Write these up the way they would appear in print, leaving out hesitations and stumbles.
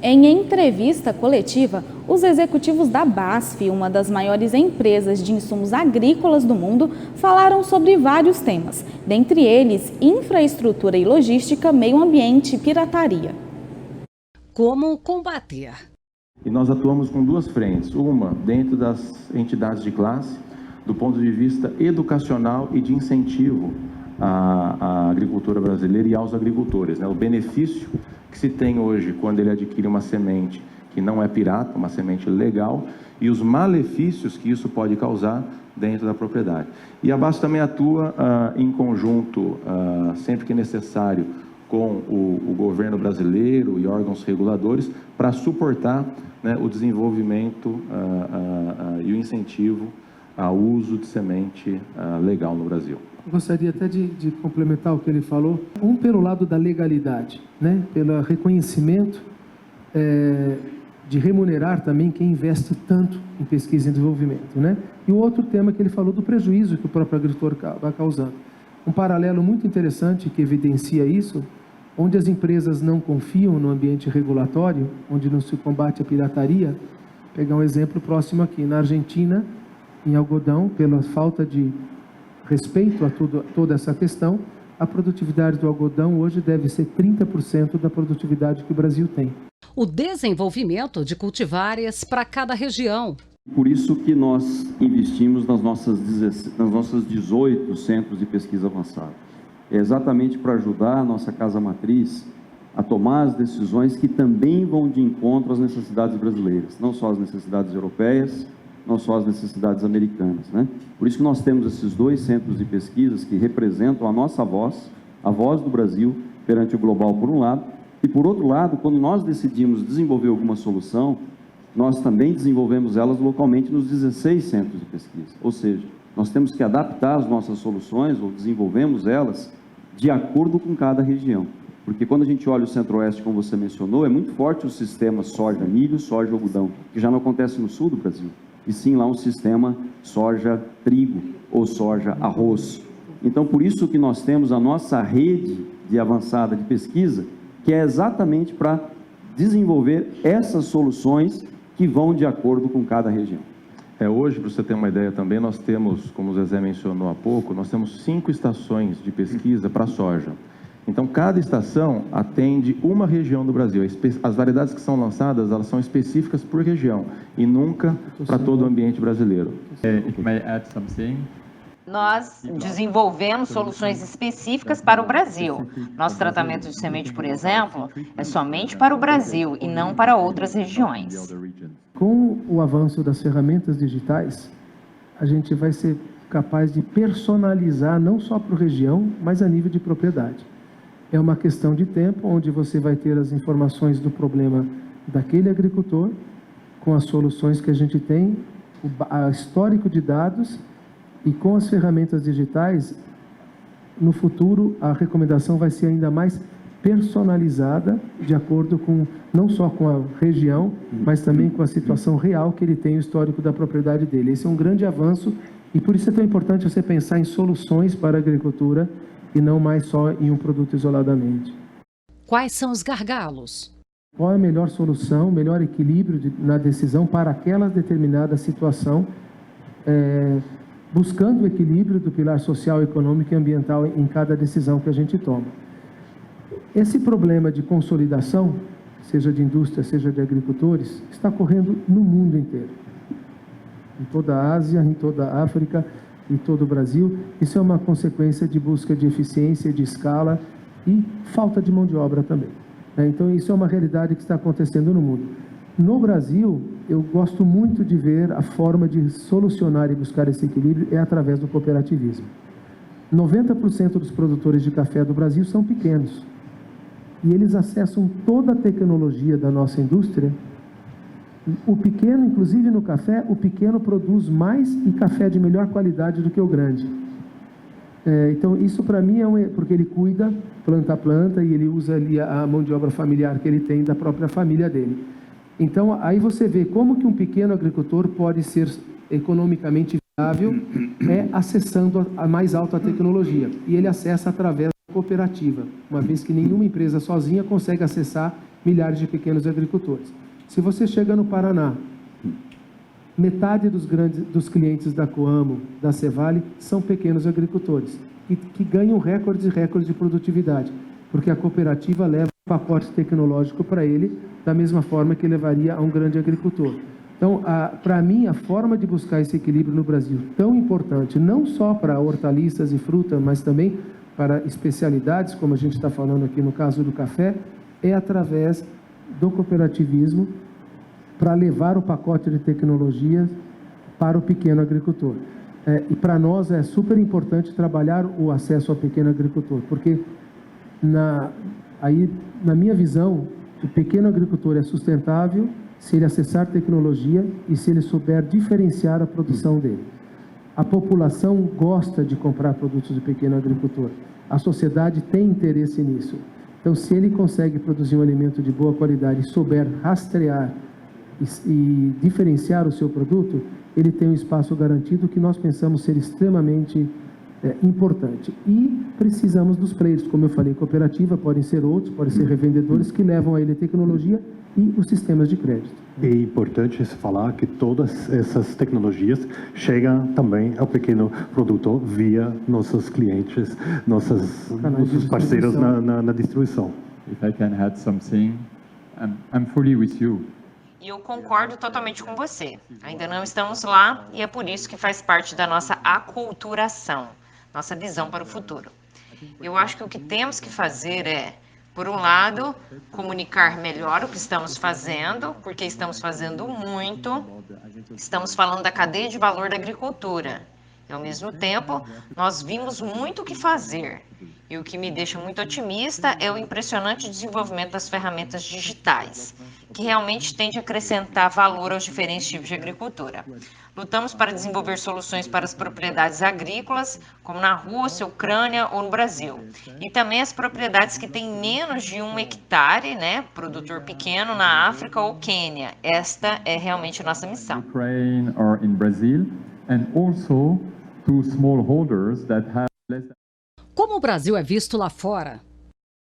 Em entrevista coletiva, os executivos da BASF, uma das maiores empresas de insumos agrícolas do mundo, falaram sobre vários temas, dentre eles infraestrutura e logística, meio ambiente e pirataria. Como combater? E nós atuamos com duas frentes, uma dentro das entidades de classe, do ponto de vista educacional e de incentivo à agricultura brasileira e aos agricultores, né? O benefício que se tem hoje quando ele adquire uma semente que não é pirata, uma semente legal, e os malefícios que isso pode causar dentro da propriedade. E a BASF também atua em conjunto, sempre que necessário, com o governo brasileiro e órgãos reguladores para suportar, né, o desenvolvimento e o incentivo ao uso de semente legal no Brasil. Gostaria até de complementar o que ele falou, pelo lado da legalidade, né? Pelo reconhecimento de remunerar também quem investe tanto em pesquisa e desenvolvimento, né? E o outro tema que ele falou do prejuízo que o próprio agricultor vai causando. Um paralelo muito interessante que evidencia isso, onde as empresas não confiam no ambiente regulatório, onde não se combate a pirataria. Pegar um exemplo próximo aqui, na Argentina, em algodão, pela falta de respeito a toda essa questão, a produtividade do algodão hoje deve ser 30% da produtividade que o Brasil tem. O desenvolvimento de cultivares para cada região. Por isso que nós investimos nas nossas 18 centros de pesquisa avançada. É exatamente para ajudar a nossa casa matriz a tomar as decisões que também vão de encontro às necessidades brasileiras, não só as necessidades europeias, não só as necessidades americanas, né? Por isso que nós temos esses dois centros de pesquisas que representam a nossa voz, a voz do Brasil perante o global por um lado, e por outro lado, quando nós decidimos desenvolver alguma solução, nós também desenvolvemos elas localmente nos 16 centros de pesquisa. Ou seja, nós temos que adaptar as nossas soluções, ou desenvolvemos elas, de acordo com cada região. Porque quando a gente olha o Centro-Oeste, como você mencionou, é muito forte o sistema soja, milho, soja, algodão, que já não acontece no sul do Brasil. E sim lá um sistema soja, trigo ou soja, arroz. Então, por isso que nós temos a nossa rede de avançada de pesquisa, que é exatamente para desenvolver essas soluções que vão de acordo com cada região. Hoje, para você ter uma ideia também, nós temos, como o Zezé mencionou há pouco, nós temos 5 estações de pesquisa para soja. Então, cada estação atende uma região do Brasil. As variedades que são lançadas, elas são específicas por região e nunca para todo o ambiente brasileiro. Nós desenvolvemos soluções específicas para o Brasil. Nosso tratamento de semente, por exemplo, é somente para o Brasil e não para outras regiões. Com o avanço das ferramentas digitais, a gente vai ser capaz de personalizar não só para a região, mas a nível de propriedade. É uma questão de tempo, onde você vai ter as informações do problema daquele agricultor, com as soluções que a gente tem, o histórico de dados, e com as ferramentas digitais, no futuro, a recomendação vai ser ainda mais personalizada, de acordo com, não só com a região, mas também com a situação real que ele tem, o histórico da propriedade dele. Esse é um grande avanço, e por isso é tão importante você pensar em soluções para a agricultura, e não mais só em um produto isoladamente. Quais são os gargalos? Qual é a melhor solução, melhor equilíbrio na decisão para aquela determinada situação, buscando o equilíbrio do pilar social, econômico e ambiental em cada decisão que a gente toma. Esse problema de consolidação, seja de indústria, seja de agricultores, está ocorrendo no mundo inteiro. Em toda a Ásia, em toda a África, em todo o Brasil. Isso é uma consequência de busca de eficiência, de escala e falta de mão de obra também. Então, isso é uma realidade que está acontecendo no mundo. No Brasil, eu gosto muito de ver a forma de solucionar e buscar esse equilíbrio é através do cooperativismo. 90% dos produtores de café do Brasil são pequenos. E eles acessam toda a tecnologia da nossa indústria. O pequeno, inclusive no café, o pequeno produz mais e café de melhor qualidade do que o grande. Então, isso para mim porque ele cuida, planta a planta, e ele usa ali a mão de obra familiar que ele tem da própria família dele. Então, aí você vê como que um pequeno agricultor pode ser economicamente viável, acessando a mais alta tecnologia. E ele acessa através da cooperativa, uma vez que nenhuma empresa sozinha consegue acessar milhares de pequenos agricultores. Se você chega no Paraná, metade dos clientes da Coamo, da Cevale, são pequenos agricultores, que ganham recordes e recordes de produtividade, porque a cooperativa leva um pacote tecnológico para ele, da mesma forma que levaria a um grande agricultor. Então, para mim, a forma de buscar esse equilíbrio no Brasil, tão importante, não só para hortaliças e fruta, mas também para especialidades, como a gente está falando aqui no caso do café, é através do cooperativismo para levar o pacote de tecnologias para o pequeno agricultor. E para nós é super importante trabalhar o acesso ao pequeno agricultor, porque na minha visão, o pequeno agricultor é sustentável se ele acessar tecnologia e se ele souber diferenciar a produção dele. A população gosta de comprar produtos do pequeno agricultor. A sociedade tem interesse nisso. Então, se ele consegue produzir um alimento de boa qualidade e souber rastrear e diferenciar o seu produto, ele tem um espaço garantido que nós pensamos ser extremamente importante. E precisamos dos players, como eu falei, cooperativa, podem ser outros, podem ser revendedores que levam a ele a tecnologia e os sistemas de crédito. É importante falar que todas essas tecnologias chegam também ao pequeno produtor via nossos clientes, nossos parceiros na distribuição. If I can add something, I'm fully with you. E eu concordo totalmente com você. Ainda não estamos lá e é por isso que faz parte da nossa aculturação, nossa visão para o futuro. Eu acho que o que temos que fazer é, por um lado, comunicar melhor o que estamos fazendo, porque estamos fazendo muito, estamos falando da cadeia de valor da agricultura. E, ao mesmo tempo, nós vimos muito o que fazer. E o que me deixa muito otimista é o impressionante desenvolvimento das ferramentas digitais, que realmente tende a acrescentar valor aos diferentes tipos de agricultura. Lutamos para desenvolver soluções para as propriedades agrícolas, como na Rússia, Ucrânia ou no Brasil. E também as propriedades que têm menos de 1 hectare, né, produtor pequeno na África ou Quênia. Esta é realmente a nossa missão. Ukraine or in Brazil, and also to smallholders that have less than Como o Brasil é visto lá fora?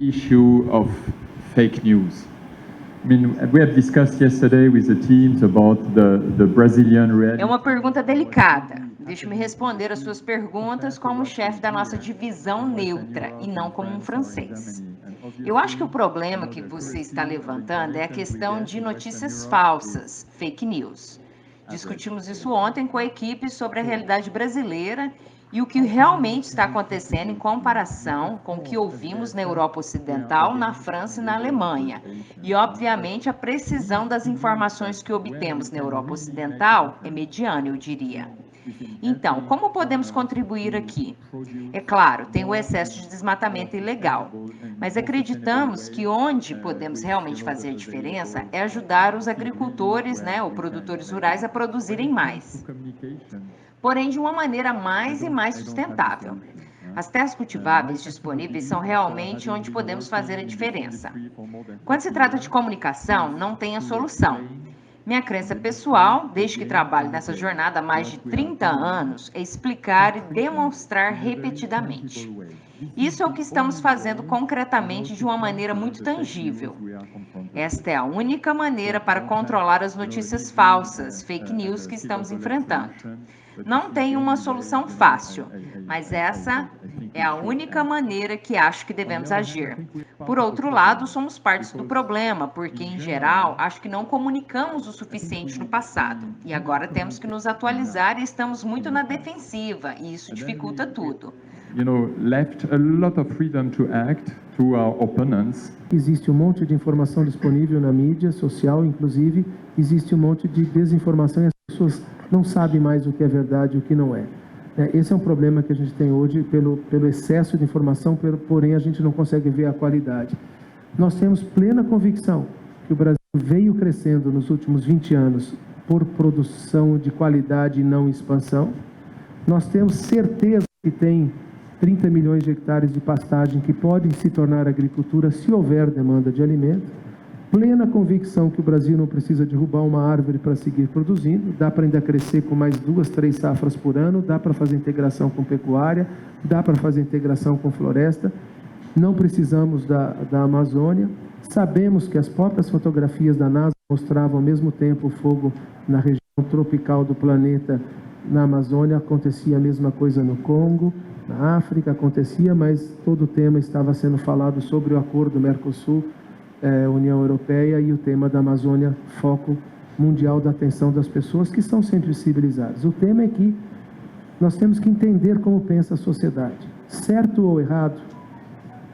issue of fake news. I mean, we have discussed yesterday with the teams about the Brazilian reality. É uma pergunta delicada. Deixe-me responder as suas perguntas como chefe da nossa divisão neutra e não como um francês. Eu acho que o problema que você está levantando é a questão de notícias falsas, fake news. Discutimos isso ontem com a equipe sobre a realidade brasileira e o que realmente está acontecendo em comparação com o que ouvimos na Europa Ocidental, na França e na Alemanha. E, obviamente, a precisão das informações que obtemos na Europa Ocidental é mediana, eu diria. Então, como podemos contribuir aqui? É claro, tem o excesso de desmatamento ilegal, mas acreditamos que onde podemos realmente fazer diferença é ajudar os agricultores, né, ou produtores rurais a produzirem mais, porém de uma maneira mais e mais sustentável. As terras cultiváveis disponíveis são realmente onde podemos fazer a diferença. Quando se trata de comunicação, não tem a solução. Minha crença pessoal, desde que trabalho nessa jornada há mais de 30 anos, é explicar e demonstrar repetidamente. Isso é o que estamos fazendo concretamente de uma maneira muito tangível. Esta é a única maneira para controlar as notícias falsas, fake news que estamos enfrentando. Não tem uma solução fácil, mas essa é a única maneira que acho que devemos agir. Por outro lado, somos parte do problema, porque, em geral, acho que não comunicamos o suficiente no passado. E agora temos que nos atualizar e estamos muito na defensiva, e isso dificulta tudo. Left a lot of freedom to act to our opponents. Existe um monte de informação disponível na mídia social, inclusive, existe um monte de desinformação e as pessoas não sabem mais o que é verdade e o que não é. Esse é um problema que a gente tem hoje pelo excesso de informação, porém a gente não consegue ver a qualidade. Nós temos plena convicção que o Brasil veio crescendo nos últimos 20 anos por produção de qualidade e não expansão. Nós temos certeza que tem 30 milhões de hectares de pastagem que podem se tornar agricultura se houver demanda de alimento. Plena convicção que o Brasil não precisa derrubar uma árvore para seguir produzindo, dá para ainda crescer com mais 2, 3 safras por ano, dá para fazer integração com pecuária, dá para fazer integração com floresta, não precisamos da Amazônia. Sabemos que as próprias fotografias da NASA mostravam ao mesmo tempo o fogo na região tropical do planeta, na Amazônia, acontecia a mesma coisa no Congo, na África acontecia, mas todo o tema estava sendo falado sobre o acordo Mercosul, União Europeia, e o tema da Amazônia, foco mundial da atenção das pessoas que são sempre civilizadas. O tema é que nós temos que entender como pensa a sociedade. Certo ou errado,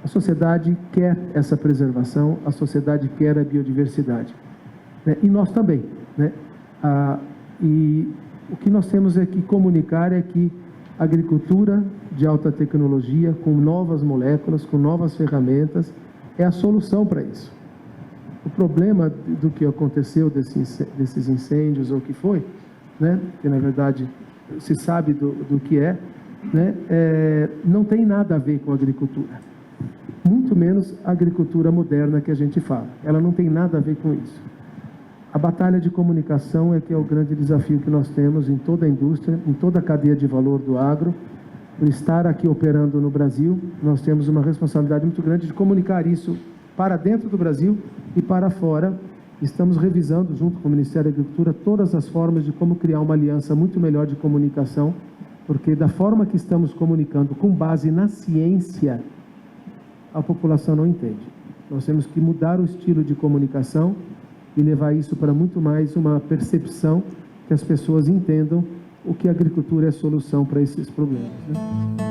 a sociedade quer essa preservação, a sociedade quer a biodiversidade, né? E nós também, né? E o que nós temos é que comunicar é que a agricultura de alta tecnologia, com novas moléculas, com novas ferramentas, é a solução para isso. O problema do que aconteceu desses incêndios, ou o que foi, né? Que na verdade se sabe do que é, né? Não tem nada a ver com a agricultura. Muito menos a agricultura moderna que a gente fala. Ela não tem nada a ver com isso. A batalha de comunicação é que é o grande desafio que nós temos em toda a indústria, em toda a cadeia de valor do agro. Por estar aqui operando no Brasil, nós temos uma responsabilidade muito grande de comunicar isso para dentro do Brasil e para fora. Estamos revisando, junto com o Ministério da Agricultura, todas as formas de como criar uma aliança muito melhor de comunicação, porque da forma que estamos comunicando com base na ciência, a população não entende. Nós temos que mudar o estilo de comunicação e levar isso para muito mais uma percepção que as pessoas entendam o que a agricultura é a solução para esses problemas, né?